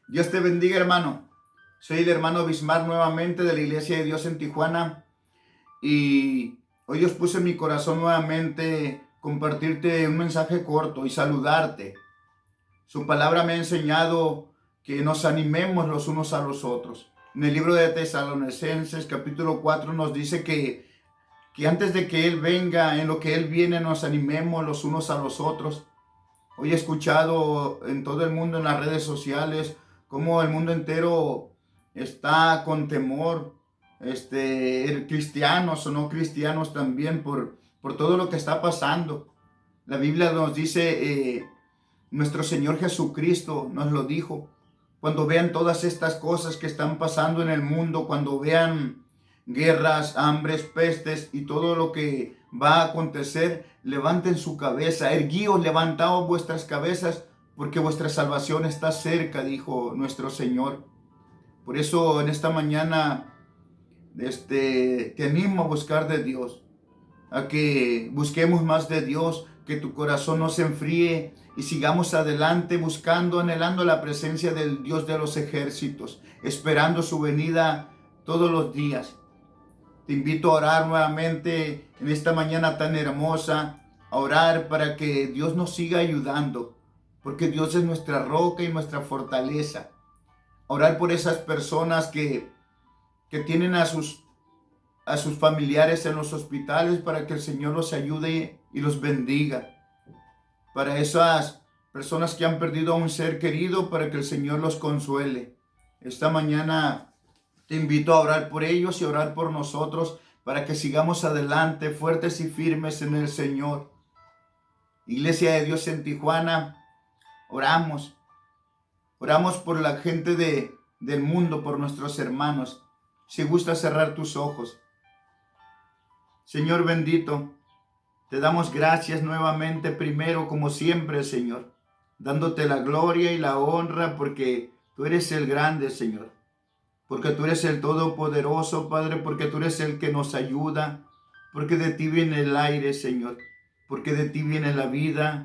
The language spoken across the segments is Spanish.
Dios te bendiga, hermano. Soy el hermano Bismar nuevamente de la Iglesia de Dios en Tijuana y hoy Dios puso en mi corazón nuevamente compartirte un mensaje corto y saludarte. Su palabra me ha enseñado que nos animemos los unos a los otros. En el libro de Tesalonicenses capítulo 4 nos dice que antes de que Él venga, en lo que Él viene, nos animemos los unos a los otros. Hoy he escuchado en todo el mundo, en las redes sociales, cómo el mundo entero está con temor, cristianos o no cristianos también, por todo lo que está pasando. La Biblia nos dice, nuestro Señor Jesucristo nos lo dijo, cuando vean todas estas cosas que están pasando en el mundo, cuando vean guerras, hambres, pestes y todo lo que va a acontecer, levanten su cabeza, erguíos, levantaos vuestras cabezas, porque vuestra salvación está cerca, dijo nuestro Señor. Por eso en esta mañana te animo a buscar de Dios, a que busquemos más de Dios, que tu corazón no se enfríe y sigamos adelante buscando, anhelando la presencia del Dios de los ejércitos, esperando su venida todos los días. Te invito a orar nuevamente en esta mañana tan hermosa, a orar para que Dios nos siga ayudando, porque Dios es nuestra roca y nuestra fortaleza. A orar por esas personas que tienen a sus familiares en los hospitales, para que el Señor los ayude y los bendiga. Para esas personas que han perdido a un ser querido, para que el Señor los consuele. Esta mañana te invito a orar por ellos y a orar por nosotros, para que sigamos adelante, fuertes y firmes en el Señor. Iglesia de Dios en Tijuana, oramos. Oramos por la gente del mundo, por nuestros hermanos. Si gusta cerrar tus ojos. Señor bendito, te damos gracias nuevamente, primero como siempre, Señor, dándote la gloria y la honra, porque tú eres el grande, Señor, porque tú eres el todopoderoso, Padre, porque tú eres el que nos ayuda, porque de ti viene el aire, Señor, porque de ti viene la vida,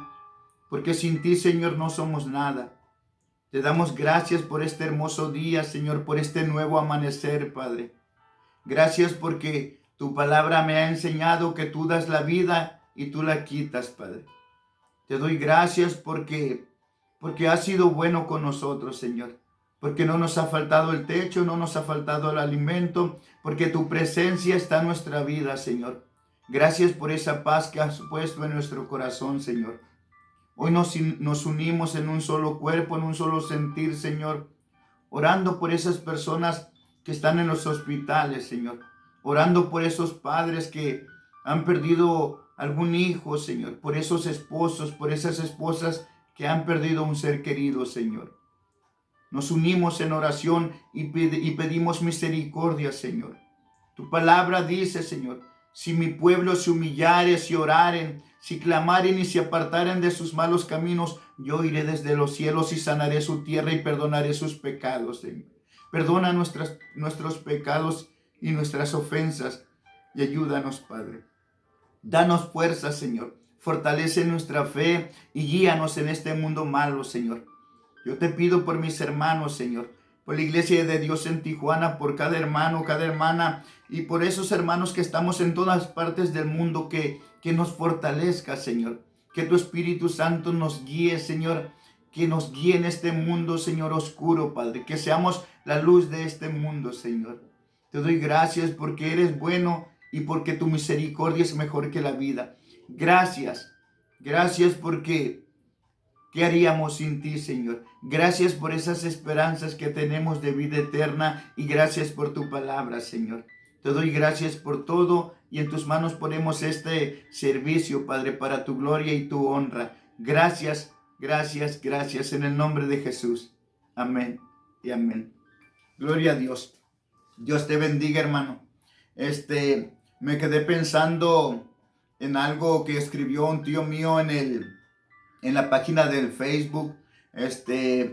porque sin ti, Señor, no somos nada. Te damos gracias por este hermoso día, Señor, por este nuevo amanecer, Padre. Gracias porque tu palabra me ha enseñado que tú das la vida y tú la quitas, Padre. Te doy gracias porque has sido bueno con nosotros, Señor. Porque no nos ha faltado el techo, no nos ha faltado el alimento, porque tu presencia está en nuestra vida, Señor. Gracias por esa paz que has puesto en nuestro corazón, Señor. Hoy nos unimos en un solo cuerpo, en un solo sentir, Señor, orando por esas personas que están en los hospitales, Señor. Orando por esos padres que han perdido algún hijo, Señor. Por esos esposos, por esas esposas que han perdido un ser querido, Señor. Nos unimos en oración y pedimos misericordia, Señor. Tu palabra dice, Señor, si mi pueblo se humillare, si oraren, si clamaren y se apartaren de sus malos caminos, yo iré desde los cielos y sanaré su tierra y perdonaré sus pecados, Señor. Perdona nuestros pecados y nuestras ofensas y ayúdanos, Padre. Danos fuerza, Señor. Fortalece nuestra fe y guíanos en este mundo malo, Señor. Yo te pido por mis hermanos, Señor, por la Iglesia de Dios en Tijuana, por cada hermano, cada hermana, y por esos hermanos que estamos en todas partes del mundo, que nos fortalezca, Señor. Que tu Espíritu Santo nos guíe, Señor, que nos guíe en este mundo, Señor, oscuro, Padre, que seamos la luz de este mundo, Señor. Te doy gracias porque eres bueno y porque tu misericordia es mejor que la vida. Gracias, gracias porque ¿qué haríamos sin ti, Señor? Gracias por esas esperanzas que tenemos de vida eterna y gracias por tu palabra, Señor. Te doy gracias por todo y en tus manos ponemos este servicio, Padre, para tu gloria y tu honra. Gracias, gracias, gracias en el nombre de Jesús. Amén y amén. Gloria a Dios. Dios te bendiga, hermano. Me quedé pensando en algo que escribió un tío mío en la página del Facebook,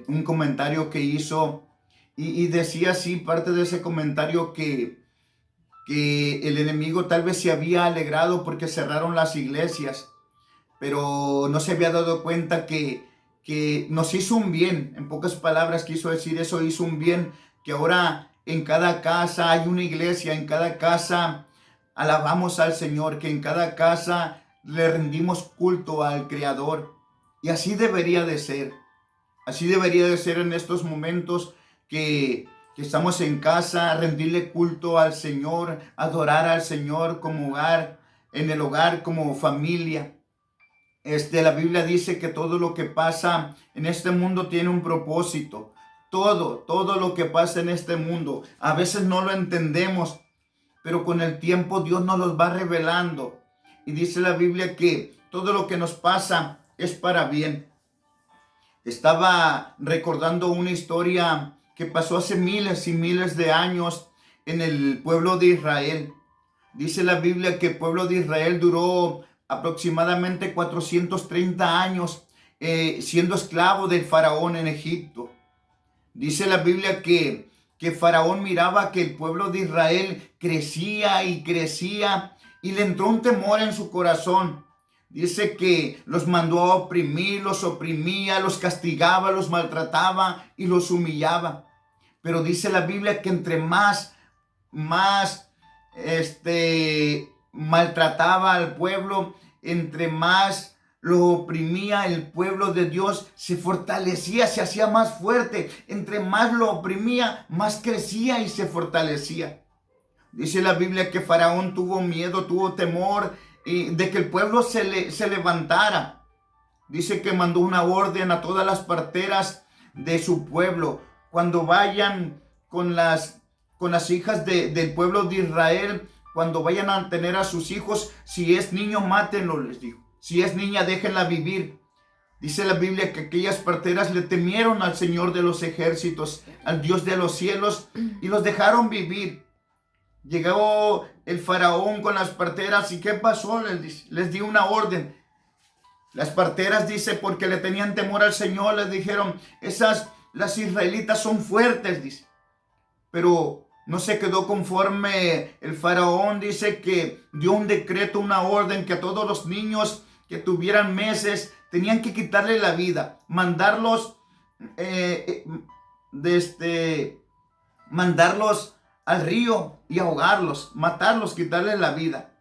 un comentario que hizo y decía así, parte de ese comentario que el enemigo tal vez se había alegrado porque cerraron las iglesias, pero no se había dado cuenta que que nos hizo un bien. En pocas palabras quiso decir eso, hizo un bien, que ahora en cada casa hay una iglesia, en cada casa alabamos al Señor, que en cada casa le rendimos culto al Creador. Y así debería de ser. Así debería de ser en estos momentos que estamos en casa, rendirle culto al Señor, adorar al Señor como hogar, en el hogar como familia. La Biblia dice que todo lo que pasa en este mundo tiene un propósito. Todo lo que pasa en este mundo. A veces no lo entendemos, pero con el tiempo Dios nos los va revelando. Y dice la Biblia que todo lo que nos pasa es para bien. Estaba recordando una historia que pasó hace miles y miles de años en el pueblo de Israel. Dice la Biblia que el pueblo de Israel duró aproximadamente 430 años siendo esclavo del faraón en Egipto. Dice la Biblia que Faraón miraba que el pueblo de Israel crecía y crecía y le entró un temor en su corazón. Dice que los mandó a oprimir, los oprimía, los castigaba, los maltrataba y los humillaba. Pero dice la Biblia que entre más maltrataba al pueblo, entre más lo oprimía, el pueblo de Dios se fortalecía, se hacía más fuerte. Entre más lo oprimía, más crecía y se fortalecía. Dice la Biblia que Faraón tuvo miedo, tuvo temor de que el pueblo se levantara. Dice que mandó una orden a todas las parteras de su pueblo: cuando vayan con las hijas del pueblo de Israel, cuando vayan a tener a sus hijos, si es niño, mátenlo, les dijo. Si es niña, déjenla vivir. Dice la Biblia que aquellas parteras le temieron al Señor de los ejércitos, al Dios de los cielos, y los dejaron vivir. Llegó el faraón con las parteras, ¿y qué pasó? Les dio una orden. Las parteras, dice, porque le tenían temor al Señor, les dijeron: las israelitas son fuertes, dice. Pero no se quedó conforme el faraón. Dice que dio un decreto, una orden, que a todos los niños que tuvieran meses tenían que quitarle la vida, mandarlos al río y ahogarlos, matarlos, quitarles la vida.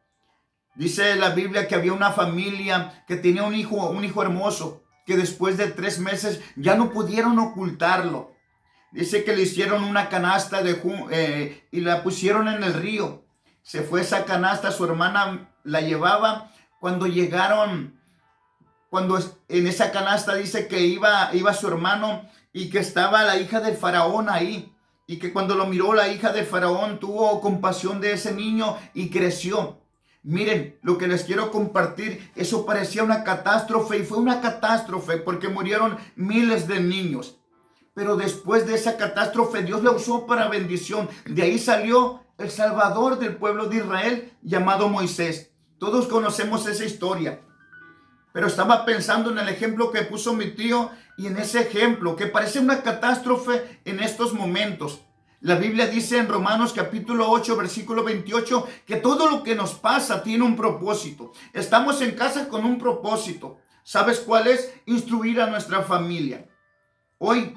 Dice la Biblia que había una familia que tenía un hijo hermoso, que después de 3 meses ya no pudieron ocultarlo. Dice que le hicieron una canasta y la pusieron en el río. Se fue esa canasta, su hermana la llevaba. Cuando en esa canasta dice que iba su hermano y que estaba la hija del faraón ahí. Y que cuando lo miró la hija del faraón, tuvo compasión de ese niño y creció. Miren, lo que les quiero compartir, eso parecía una catástrofe, y fue una catástrofe porque murieron miles de niños. Pero después de esa catástrofe, Dios la usó para bendición. De ahí salió el Salvador del pueblo de Israel, llamado Moisés. Todos conocemos esa historia. Pero estaba pensando en el ejemplo que puso mi tío, y en ese ejemplo que parece una catástrofe en estos momentos. La Biblia dice en Romanos capítulo 8, versículo 28, que todo lo que nos pasa tiene un propósito. Estamos en casa con un propósito. ¿Sabes cuál es? Instruir a nuestra familia. Hoy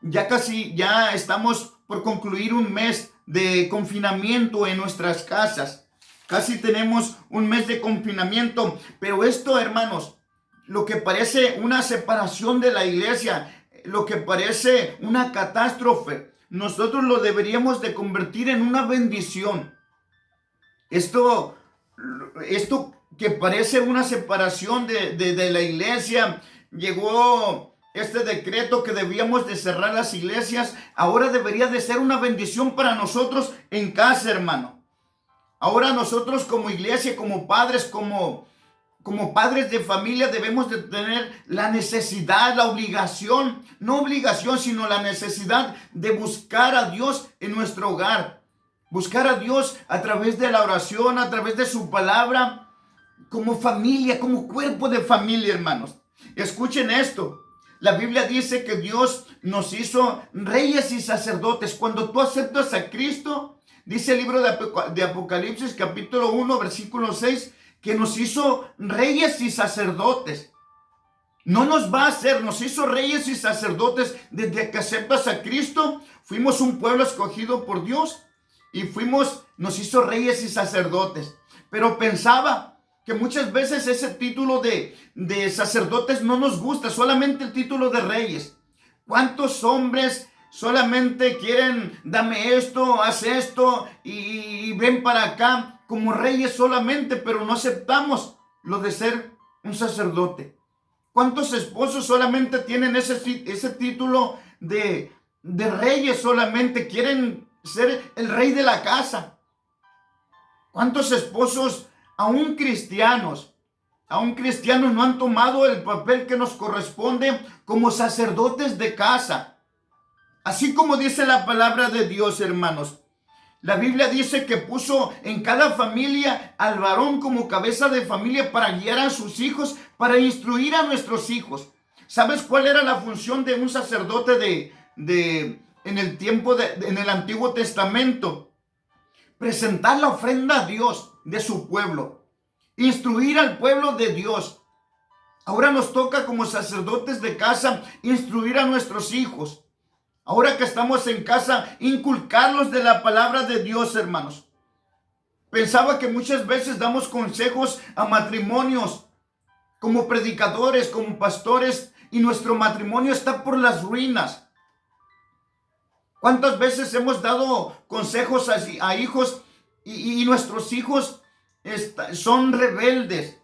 ya estamos por concluir un mes de confinamiento en nuestras casas. Casi tenemos un mes de confinamiento, pero esto, hermanos, lo que parece una separación de la iglesia, lo que parece una catástrofe, nosotros lo deberíamos de convertir en una bendición. Esto que parece una separación de la iglesia, llegó este decreto que debíamos de cerrar las iglesias, ahora debería de ser una bendición para nosotros en casa, hermano. Ahora nosotros como iglesia, como padres, como padres de familia, debemos de tener la necesidad, la obligación, no obligación, sino la necesidad de buscar a Dios en nuestro hogar. Buscar a Dios a través de la oración, a través de su palabra, como familia, como cuerpo de familia, hermanos. Escuchen esto. La Biblia dice que Dios nos hizo reyes y sacerdotes. Cuando tú aceptas a Cristo, dice el libro de Apocalipsis capítulo 1, versículo 6, que nos hizo reyes y sacerdotes. No nos va a hacer, nos hizo reyes y sacerdotes desde que aceptas a Cristo. Fuimos un pueblo escogido por Dios y nos hizo reyes y sacerdotes. Pero pensaba que muchas veces ese título de sacerdotes no nos gusta, solamente el título de reyes. ¿Cuántos hombres solamente quieren, dame esto, haz esto y ven para acá como reyes solamente, pero no aceptamos lo de ser un sacerdote? ¿Cuántos esposos solamente tienen ese título de reyes solamente? Quieren ser el rey de la casa. ¿Cuántos esposos, aún cristianos, no han tomado el papel que nos corresponde como sacerdotes de casa? Así como dice la palabra de Dios, hermanos. La Biblia dice que puso en cada familia al varón como cabeza de familia para guiar a sus hijos, para instruir a nuestros hijos. ¿Sabes cuál era la función de un sacerdote en el tiempo en el Antiguo Testamento? Presentar la ofrenda a Dios de su pueblo, instruir al pueblo de Dios. Ahora nos toca como sacerdotes de casa instruir a nuestros hijos. Ahora que estamos en casa, inculcarlos de la palabra de Dios, hermanos. Pensaba que muchas veces damos consejos a matrimonios como predicadores, como pastores, y nuestro matrimonio está por las ruinas. ¿Cuántas veces hemos dado consejos a hijos y nuestros hijos son rebeldes?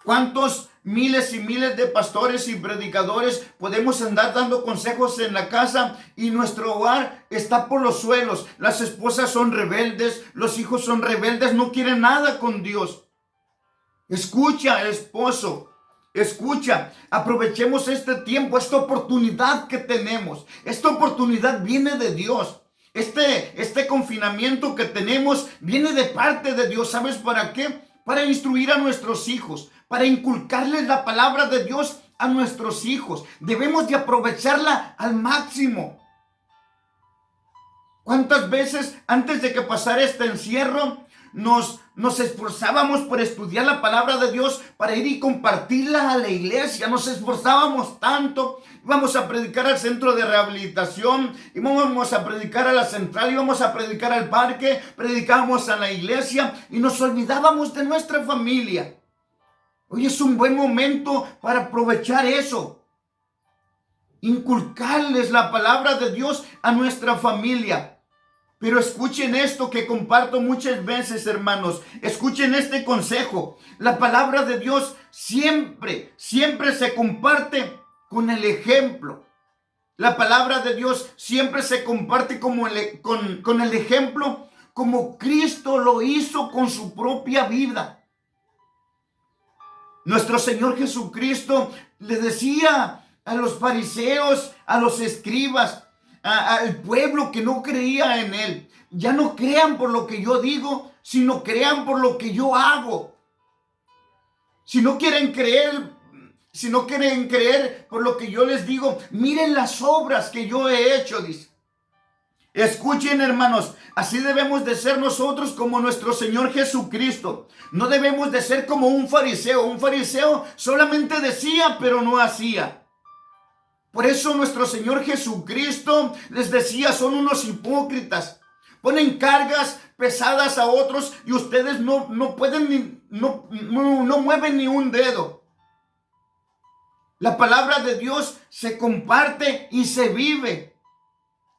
¿Cuántos miles y miles de pastores y predicadores podemos andar dando consejos en la casa y nuestro hogar está por los suelos? Las esposas son rebeldes, los hijos son rebeldes, no quieren nada con Dios. Escucha, esposo, escucha, aprovechemos este tiempo, esta oportunidad que tenemos. Esta oportunidad viene de Dios. Este confinamiento que tenemos viene de parte de Dios. ¿Sabes para qué? Para instruir a nuestros hijos, para inculcarles la palabra de Dios a nuestros hijos. Debemos de aprovecharla al máximo. ¿Cuántas veces antes de que pasara este encierro nos esforzábamos por estudiar la palabra de Dios, para ir y compartirla a la iglesia? Nos esforzábamos tanto. Íbamos a predicar al centro de rehabilitación, íbamos a predicar a la central, íbamos a predicar al parque, predicábamos a la iglesia y nos olvidábamos de nuestra familia. Hoy es un buen momento para aprovechar eso. Inculcarles la palabra de Dios a nuestra familia. Pero escuchen esto que comparto muchas veces, hermanos. Escuchen este consejo. La palabra de Dios siempre se comparte con el ejemplo. La palabra de Dios siempre se comparte con el ejemplo, como Cristo lo hizo con su propia vida. Nuestro Señor Jesucristo le decía a los fariseos, a los escribas, al pueblo que no creía en Él: ya no crean por lo que yo digo, sino crean por lo que yo hago. Si no quieren creer por lo que yo les digo, miren las obras que yo he hecho, dice. Escuchen, hermanos, así debemos de ser nosotros como nuestro Señor Jesucristo. No debemos de ser como un fariseo. Un fariseo solamente decía, pero no hacía. Por eso nuestro Señor Jesucristo les decía: son unos hipócritas. Ponen cargas pesadas a otros y ustedes no mueven ni un dedo. La palabra de Dios se comparte y se vive.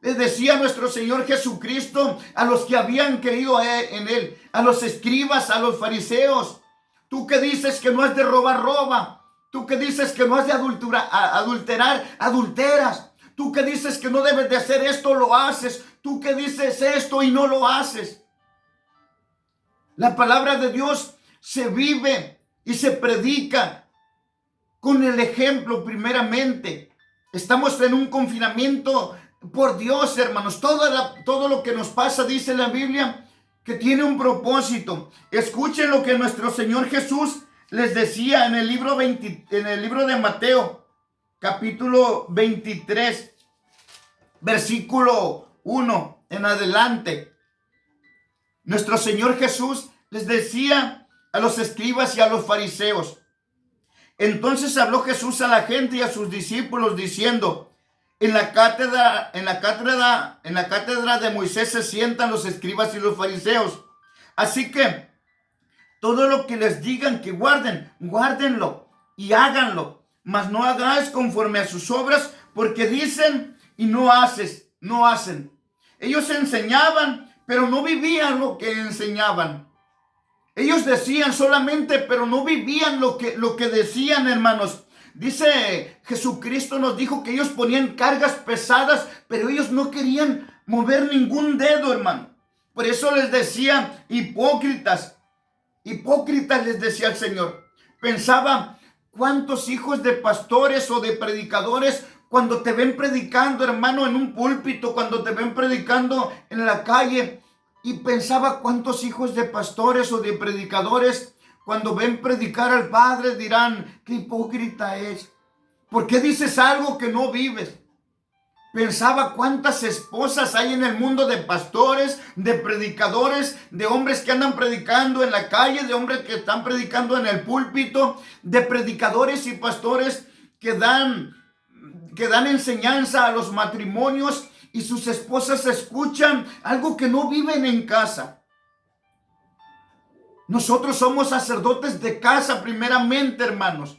Les decía nuestro Señor Jesucristo a los que habían creído en Él, a los escribas, a los fariseos: tú que dices que no has de robar, roba. Tú que dices que no has de adulterar, adulteras. Tú que dices que no debes de hacer esto, lo haces. Tú que dices esto y no lo haces. La palabra de Dios se vive y se predica con el ejemplo primeramente. Estamos en un confinamiento por Dios, hermanos. Todo lo que nos pasa, dice la Biblia, que tiene un propósito. Escuchen lo que nuestro Señor Jesús les decía en el libro de Mateo, capítulo 23, versículo 1 en adelante. Nuestro Señor Jesús les decía a los escribas y a los fariseos: Entonces habló Jesús a la gente y a sus discípulos diciendo: en la cátedra de Moisés se sientan los escribas y los fariseos. Así que todo lo que les digan que guarden, guárdenlo y háganlo. Mas no hagáis conforme a sus obras, porque dicen y no hacen. Ellos enseñaban, pero no vivían lo que enseñaban. Ellos decían solamente, pero no vivían lo que decían, hermanos. Dice, Jesucristo nos dijo que ellos ponían cargas pesadas, pero ellos no querían mover ningún dedo, hermano. Por eso les decía hipócritas. Hipócritas les decía el Señor. Pensaba, ¿cuántos hijos de pastores o de predicadores, cuando te ven predicando, hermano, en un púlpito, cuando te ven predicando en la calle? Y pensaba, ¿cuántos hijos de pastores o de predicadores, cuando ven predicar al Padre, dirán: qué hipócrita es? ¿Por qué dices algo que no vives? Pensaba, ¿cuántas esposas hay en el mundo de pastores, de predicadores, de hombres que andan predicando en la calle, de hombres que están predicando en el púlpito, de predicadores y pastores que dan enseñanza a los matrimonios, y sus esposas escuchan algo que no viven en casa? Nosotros somos sacerdotes de casa primeramente, hermanos.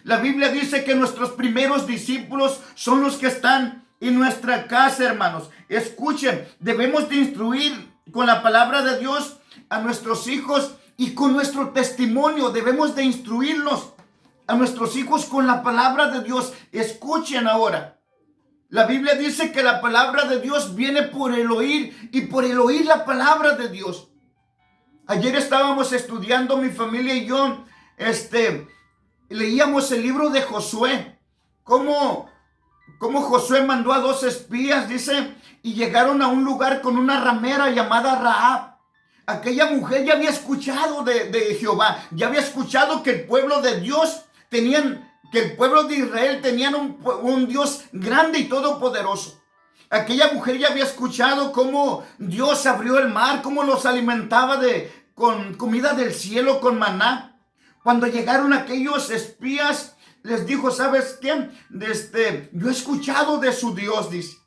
La Biblia dice que nuestros primeros discípulos son los que están en nuestra casa, hermanos. Escuchen, debemos de instruir con la palabra de Dios a nuestros hijos, y con nuestro testimonio debemos de instruirlos a nuestros hijos con la palabra de Dios. Escuchen ahora. La Biblia dice que la palabra de Dios viene por el oír, y por el oír la palabra de Dios. Ayer estábamos estudiando, mi familia y yo, leíamos el libro de Josué. Cómo Josué mandó a 2 espías, dice, y llegaron a un lugar con una ramera llamada Rahab. Aquella mujer ya había escuchado de Jehová, ya había escuchado que el pueblo de Dios que el pueblo de Israel tenían un Dios grande y todopoderoso. Aquella mujer ya había escuchado cómo Dios abrió el mar, cómo los alimentaba con comida del cielo, con maná. Cuando llegaron aquellos espías, les dijo: ¿sabes qué? Yo he escuchado de su Dios, dice.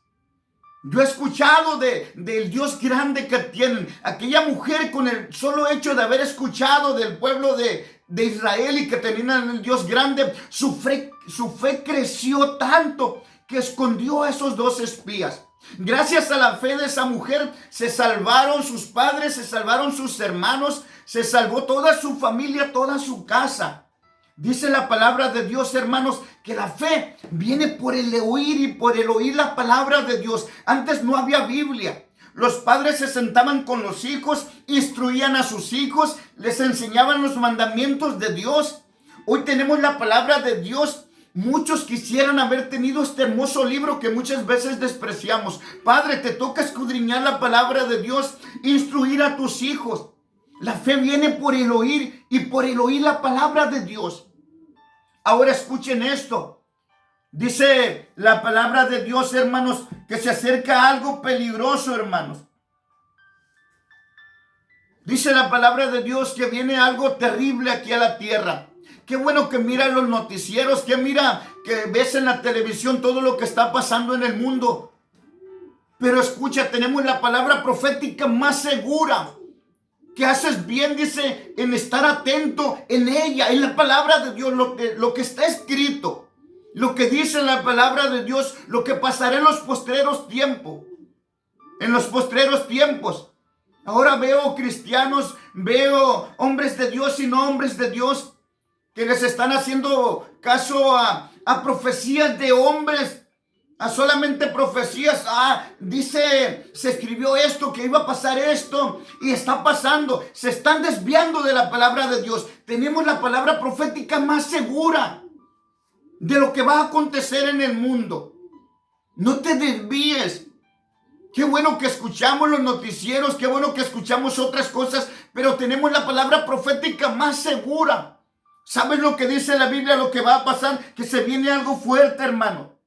Yo he escuchado del Dios grande que tienen. Aquella mujer, con el solo hecho de haber escuchado del pueblo de Israel y que tenían el Dios grande, su fe creció tanto que escondió a esos 2 espías. Gracias a la fe de esa mujer se salvaron sus padres, se salvaron sus hermanos, se salvó toda su familia, toda su casa. Dice la palabra de Dios, hermanos, que la fe viene por el oír, y por el oír la palabra de Dios. Antes no había Biblia. Los padres se sentaban con los hijos, instruían a sus hijos, les enseñaban los mandamientos de Dios. Hoy tenemos la palabra de Dios. Muchos quisieran haber tenido este hermoso libro que muchas veces despreciamos. Padre, te toca escudriñar la palabra de Dios, instruir a tus hijos. La fe viene por el oír, y por el oír la palabra de Dios. Ahora escuchen esto. Dice la palabra de Dios, hermanos, que se acerca algo peligroso, hermanos. Dice la palabra de Dios que viene algo terrible aquí a la tierra. Qué bueno que mira los noticieros, que ves en la televisión todo lo que está pasando en el mundo. Pero escucha, tenemos la palabra profética más segura. Que haces bien, dice, en estar atento en ella, en la palabra de Dios, lo que está escrito, lo que dice la palabra de Dios, lo que pasará en los postreros tiempos. En los postreros tiempos. Ahora veo cristianos, veo hombres de Dios y no hombres de Dios, que les están haciendo caso a profecías de hombres, a solamente profecías. Dice, se escribió esto, que iba a pasar esto, y está pasando. Se están desviando de la palabra de Dios. Tenemos la palabra profética más segura de lo que va a acontecer en el mundo. No te desvíes. Qué bueno que escuchamos los noticieros, qué bueno que escuchamos otras cosas, pero tenemos la palabra profética más segura. ¿Sabes lo que dice la Biblia, lo que va a pasar? Que se viene algo fuerte, hermano.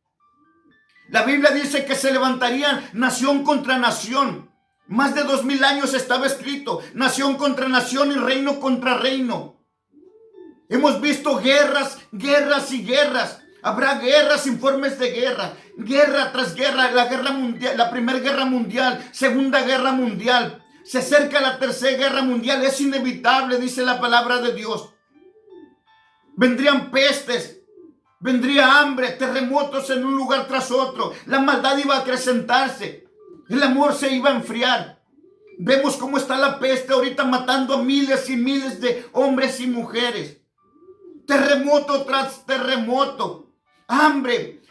La Biblia dice que se levantaría nación contra nación. Más de 2000 años estaba escrito. Nación contra nación y reino contra reino. Hemos visto guerras, guerras y guerras. Habrá guerras, informes de guerra, guerra tras guerra, la guerra mundial, la primera guerra mundial, segunda guerra mundial. Se acerca la tercera guerra mundial, es inevitable, dice la palabra de Dios. Vendrían pestes, vendría hambre, terremotos en un lugar tras otro. La maldad iba a acrecentarse, el amor se iba a enfriar. Vemos cómo está la peste ahorita matando a miles y miles de hombres y mujeres. Terremoto tras terremoto. Hambre.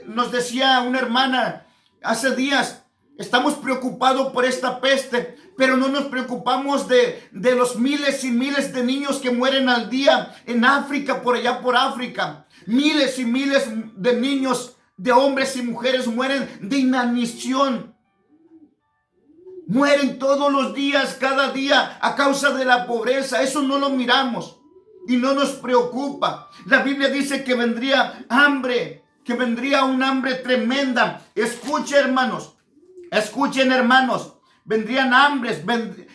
Nos decía una hermana hace días, estamos preocupados por esta peste, pero no nos preocupamos de los miles y miles de niños que mueren al día en África, por allá por África. Miles y miles de niños, de hombres y mujeres mueren de inanición. Mueren todos los días, cada día, a causa de la pobreza. Eso no lo miramos y no nos preocupa. La Biblia dice que vendría hambre, que vendría un hambre tremenda. Escuchen, hermanos, vendrían hambres.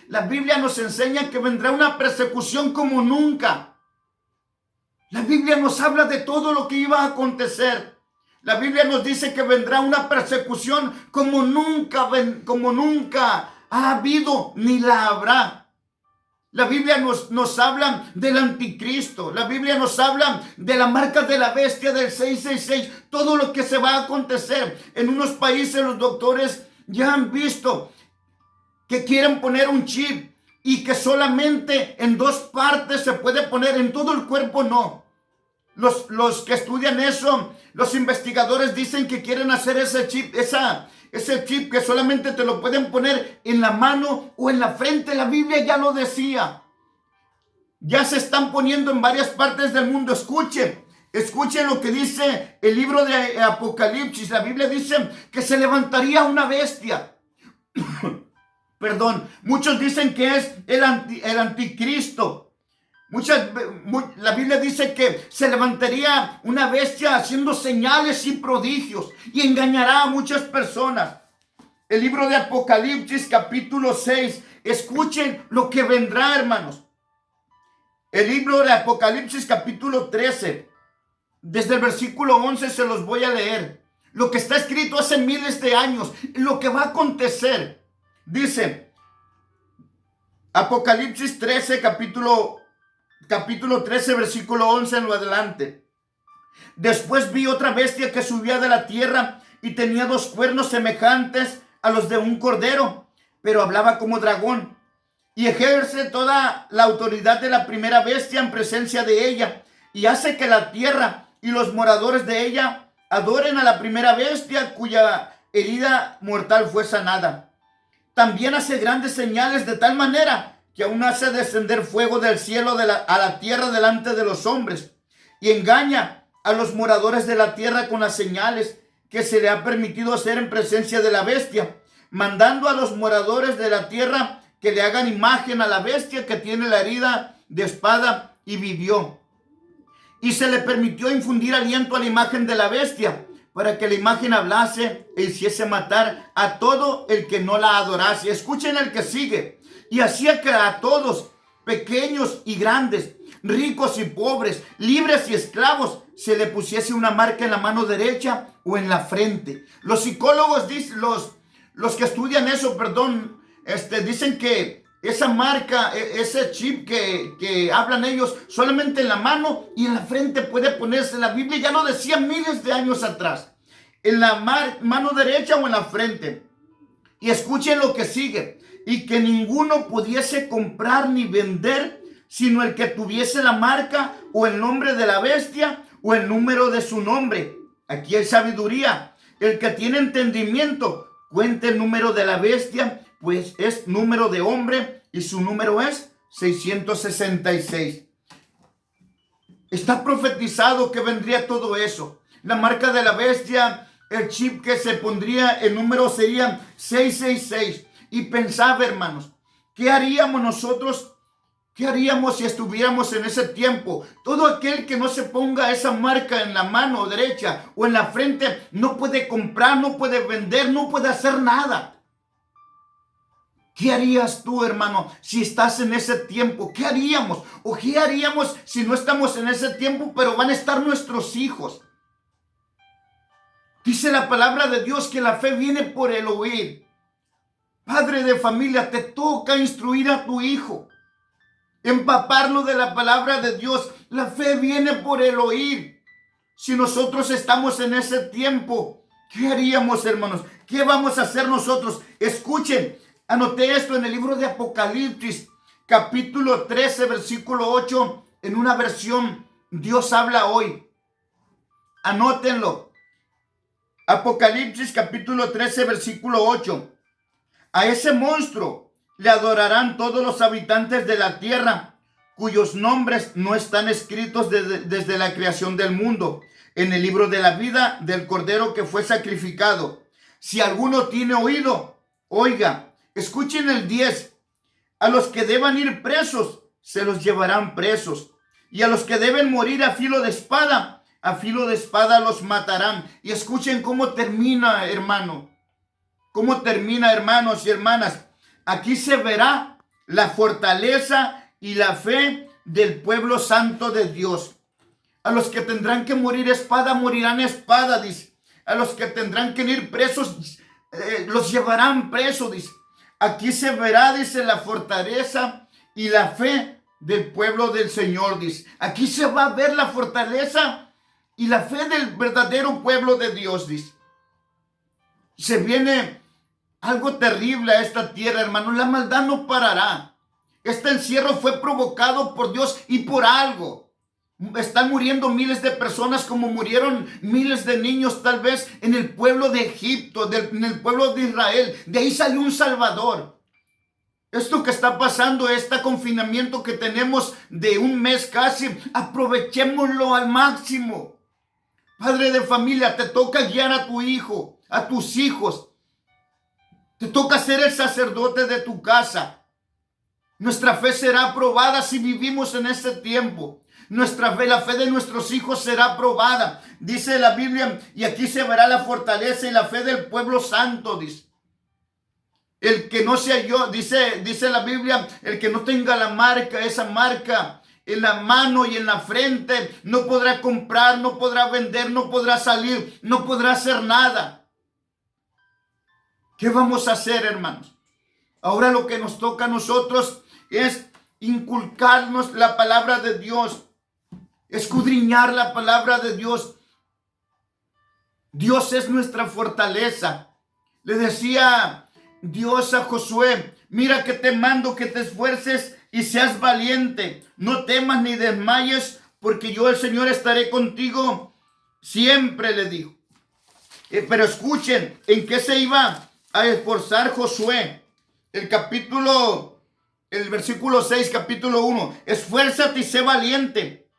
La Biblia nos enseña que vendrá una persecución como nunca. La Biblia nos habla de todo lo que iba a acontecer. La Biblia nos dice que vendrá una persecución como nunca ha habido ni la habrá. La Biblia nos habla del anticristo. La Biblia nos habla de la marca de la bestia del 666. Todo lo que se va a acontecer. En unos países los doctores ya han visto que quieren poner un chip y que solamente en 2 partes se puede poner, en todo el cuerpo no. Los que estudian eso, los investigadores dicen que quieren hacer ese chip que solamente te lo pueden poner en la mano o en la frente. La Biblia ya lo decía. Ya se están poniendo en varias partes del mundo. Escuchen lo que dice el libro de Apocalipsis. La Biblia dice que se levantaría una bestia. Perdón, muchos dicen que es el anticristo. La Biblia dice que se levantaría una bestia haciendo señales y prodigios y engañará a muchas personas. El libro de Apocalipsis capítulo 6. Escuchen lo que vendrá, hermanos. El libro de Apocalipsis capítulo 13. Desde el versículo 11 se los voy a leer. Lo que está escrito hace miles de años. Lo que va a acontecer. Dice Apocalipsis 13 capítulo 13, versículo 11 en lo adelante. Después vi otra bestia que subía de la tierra y tenía 2 cuernos semejantes a los de un cordero, pero hablaba como dragón y ejerce toda la autoridad de la primera bestia en presencia de ella y hace que la tierra y los moradores de ella adoren a la primera bestia cuya herida mortal fue sanada. También hace grandes señales de tal manera que aún hace descender fuego del cielo a la tierra delante de los hombres y engaña a los moradores de la tierra con las señales que se le ha permitido hacer en presencia de la bestia, mandando a los moradores de la tierra que le hagan imagen a la bestia que tiene la herida de espada y vivió. Y se le permitió infundir aliento a la imagen de la bestia para que la imagen hablase e hiciese matar a todo el que no la adorase. Escuchen el que sigue. Y hacía que a todos, pequeños y grandes, ricos y pobres, libres y esclavos, se le pusiese una marca en la mano derecha o en la frente. Los psicólogos dicen, los que estudian eso, dicen que esa marca, ese chip que hablan ellos, solamente en la mano y en la frente puede ponerse. La Biblia ya lo decía miles de años atrás. En la mano derecha o en la frente. Y escuchen lo que sigue. Y que ninguno pudiese comprar ni vender, sino el que tuviese la marca o el nombre de la bestia o el número de su nombre. Aquí hay sabiduría. El que tiene entendimiento, cuente el número de la bestia, pues es número de hombre y su número es 666. Está profetizado que vendría todo eso. La marca de la bestia, el chip que se pondría, el número sería 666. Y pensaba, hermanos, ¿qué haríamos nosotros? ¿Qué haríamos si estuviéramos en ese tiempo? Todo aquel que no se ponga esa marca en la mano derecha o en la frente no puede comprar, no puede vender, no puede hacer nada. ¿Qué harías tú, hermano, si estás en ese tiempo? ¿Qué haríamos? ¿O qué haríamos si no estamos en ese tiempo, pero van a estar nuestros hijos? Dice la palabra de Dios que la fe viene por el oír. Padre de familia, te toca instruir a tu hijo, empaparlo de la palabra de Dios. La fe viene por el oír. Si nosotros estamos en ese tiempo, ¿qué haríamos, hermanos? ¿Qué vamos a hacer nosotros? Escuchen, anoté esto en el libro de Apocalipsis, capítulo 13, versículo 8, en una versión Dios habla hoy. Anótenlo. Apocalipsis, capítulo 13, versículo 8. A ese monstruo le adorarán todos los habitantes de la tierra, cuyos nombres no están escritos desde la creación del mundo en el libro de la vida del Cordero que fue sacrificado. Si alguno tiene oído, oiga. Escuchen el 10. A los que deban ir presos, se los llevarán presos. Y a los que deben morir a filo de espada los matarán. Y escuchen cómo termina, hermano. ¿Cómo termina, hermanos y hermanas? Aquí se verá la fortaleza y la fe del pueblo santo de Dios. A los que tendrán que morir espada, morirán espada, dice. A los que tendrán que ir presos, los llevarán presos, dice. Aquí se verá, dice, la fortaleza y la fe del pueblo del Señor, dice. Aquí se va a ver la fortaleza y la fe del verdadero pueblo de Dios, dice. Se viene algo terrible a esta tierra, hermano. La maldad no parará. Este encierro fue provocado por Dios y por algo. Están muriendo miles de personas como murieron miles de niños tal vez en el pueblo de Egipto, en el pueblo de Israel. De ahí salió un Salvador. Esto que está pasando, este confinamiento que tenemos de un mes casi, aprovechémoslo al máximo. Padre de familia, te toca guiar a tu hijo, a tus hijos. Te toca ser el sacerdote de tu casa. Nuestra fe será aprobada si vivimos en este tiempo. Nuestra fe, la fe de nuestros hijos será aprobada. Dice la Biblia, y aquí se verá la fortaleza y la fe del pueblo santo, dice. El que no sea yo, dice la Biblia, el que no tenga la marca, esa marca en la mano y en la frente, no podrá comprar, no podrá vender, no podrá salir, no podrá hacer nada. ¿Qué vamos a hacer, hermanos? Ahora lo que nos toca a nosotros es inculcarnos la palabra de Dios, escudriñar la palabra de Dios. Dios es nuestra fortaleza. Le decía Dios a Josué, mira que te mando que te esfuerces y seas valiente. No temas ni desmayes, porque yo el Señor estaré contigo siempre, le dijo. Pero escuchen, ¿en qué se iba a esforzar Josué? El versículo 6, capítulo 1. Esfuérzate y sé valiente.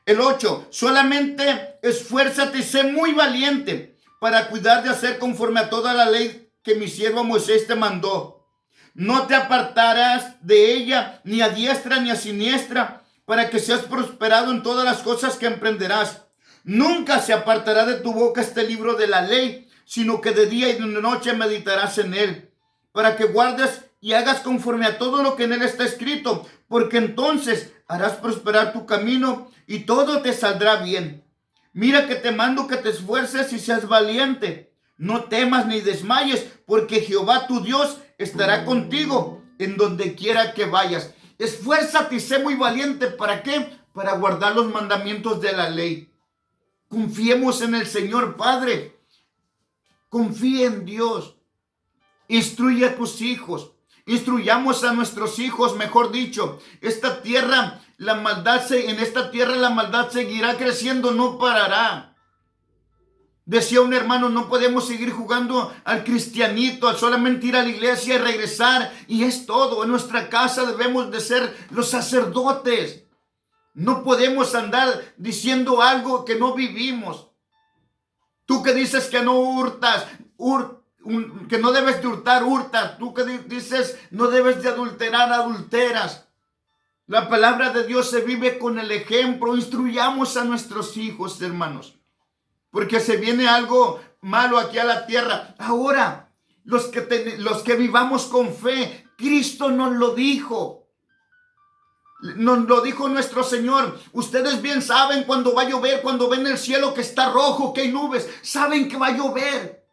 El 8. Solamente esfuérzate y sé muy valiente para cuidar de hacer conforme a toda la ley que mi siervo Moisés te mandó. No te apartarás de ella ni a diestra ni a siniestra, para que seas prosperado en todas las cosas que emprenderás. Nunca se apartará de tu boca este libro de la ley, sino que de día y de noche meditarás en él, para que guardes y hagas conforme a todo lo que en él está escrito, porque entonces harás prosperar tu camino y todo te saldrá bien. Mira que te mando que te esfuerces y seas valiente. No temas ni desmayes, porque Jehová tu Dios estará contigo en donde quiera que vayas. Esfuérzate y sé muy valiente. ¿Para qué? Para guardar los mandamientos de la ley. Confiemos en el Señor, Padre. Confía en Dios. Instruye a tus hijos. Instruyamos a nuestros hijos, mejor dicho. En esta tierra la maldad seguirá creciendo, no parará. Decía un hermano, no podemos seguir jugando al cristianito, al solamente ir a la iglesia y regresar, y es todo. En nuestra casa debemos de ser los sacerdotes. No podemos andar diciendo algo que no vivimos. Tú que dices que no hurtas, que no debes de hurtar, hurtas. Tú que dices no debes de adulterar, adulteras. La palabra de Dios se vive con el ejemplo. Instruyamos a nuestros hijos, hermanos, porque se viene algo malo aquí a la tierra. Ahora, los que vivamos con fe. Cristo nos lo dijo. Nos lo dijo nuestro Señor. Ustedes bien saben cuando va a llover, cuando ven el cielo que está rojo, que hay nubes, saben que va a llover.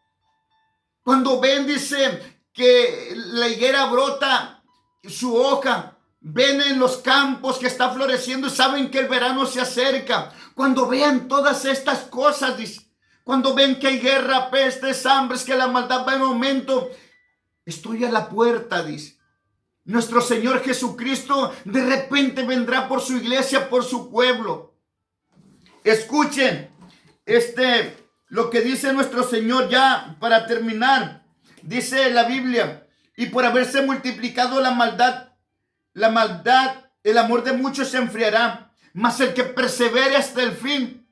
Cuando ven, dice, que la higuera brota su hoja, ven en los campos que está floreciendo y saben que el verano se acerca. Cuando vean todas estas cosas, dice, cuando ven que hay guerra, pestes, hambres, que la maldad va en aumento, estoy a la puerta, dice. Nuestro Señor Jesucristo de repente vendrá por su iglesia, por su pueblo. Escuchen, lo que dice nuestro Señor ya para terminar. Dice la Biblia, y por haberse multiplicado la maldad, el amor de muchos se enfriará. Mas el que persevere hasta el fin,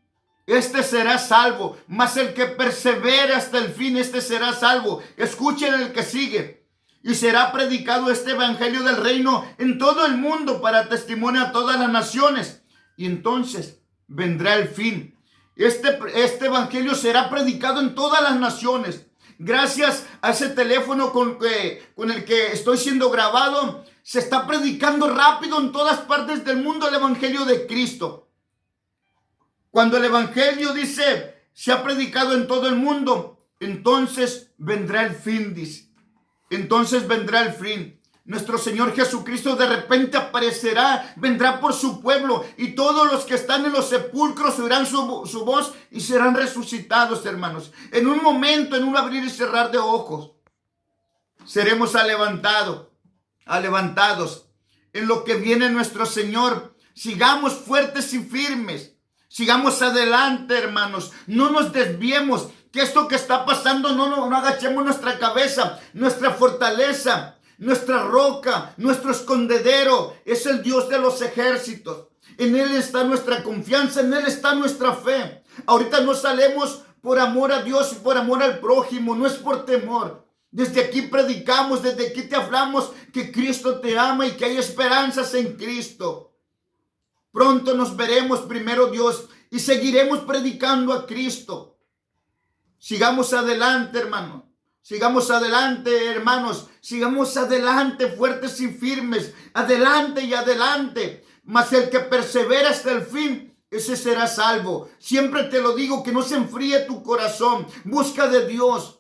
este será salvo. Mas el que persevere hasta el fin, este será salvo. Escuchen el que sigue. Y será predicado este evangelio del reino en todo el mundo para testimonio a todas las naciones. Y entonces vendrá el fin. Este evangelio será predicado en todas las naciones. Gracias a ese teléfono con el que estoy siendo grabado, se está predicando rápido en todas partes del mundo el evangelio de Cristo. Cuando el evangelio dice, se ha predicado en todo el mundo, entonces vendrá el fin, dice. Entonces vendrá el fin. Nuestro Señor Jesucristo de repente aparecerá, vendrá por su pueblo y todos los que están en los sepulcros oirán su voz y serán resucitados, hermanos. En un momento, en un abrir y cerrar de ojos, seremos levantados en lo que viene nuestro Señor. Sigamos fuertes y firmes. Sigamos adelante, hermanos. No nos desviemos. Que esto que está pasando no agachemos nuestra cabeza. Nuestra fortaleza, nuestra roca, nuestro escondedero es el Dios de los ejércitos. En Él está nuestra confianza, en Él está nuestra fe. Ahorita no salemos por amor a Dios y por amor al prójimo, no es por temor. Desde aquí predicamos, desde aquí te hablamos que Cristo te ama y que hay esperanzas en Cristo. Pronto nos veremos, primero Dios, y seguiremos predicando a Cristo. Sigamos adelante, hermano. Sigamos adelante, hermanos. Sigamos adelante, fuertes y firmes. Adelante y adelante. Mas el que persevera hasta el fin, ese será salvo. Siempre te lo digo, que no se enfríe tu corazón. Busca de Dios.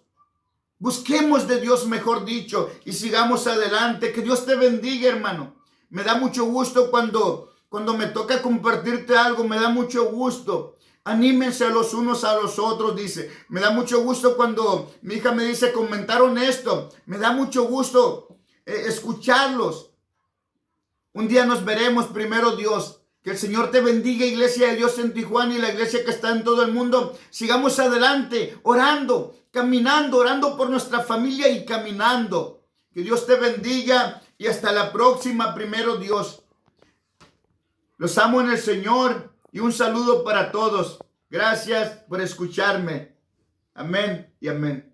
Busquemos de Dios, mejor dicho, y sigamos adelante. Que Dios te bendiga, hermano. Me da mucho gusto cuando me toca compartirte algo. Me da mucho gusto. Anímense los unos a los otros, dice. Me da mucho gusto cuando mi hija me dice, comentaron esto. Me da mucho gusto escucharlos. Un día nos veremos, primero Dios. Que el Señor te bendiga, iglesia de Dios en Tijuana y la iglesia que está en todo el mundo. Sigamos adelante, orando, caminando, orando por nuestra familia y caminando. Que Dios te bendiga y hasta la próxima, primero Dios. Los amo en el Señor. Y un saludo para todos. Gracias por escucharme. Amén y amén.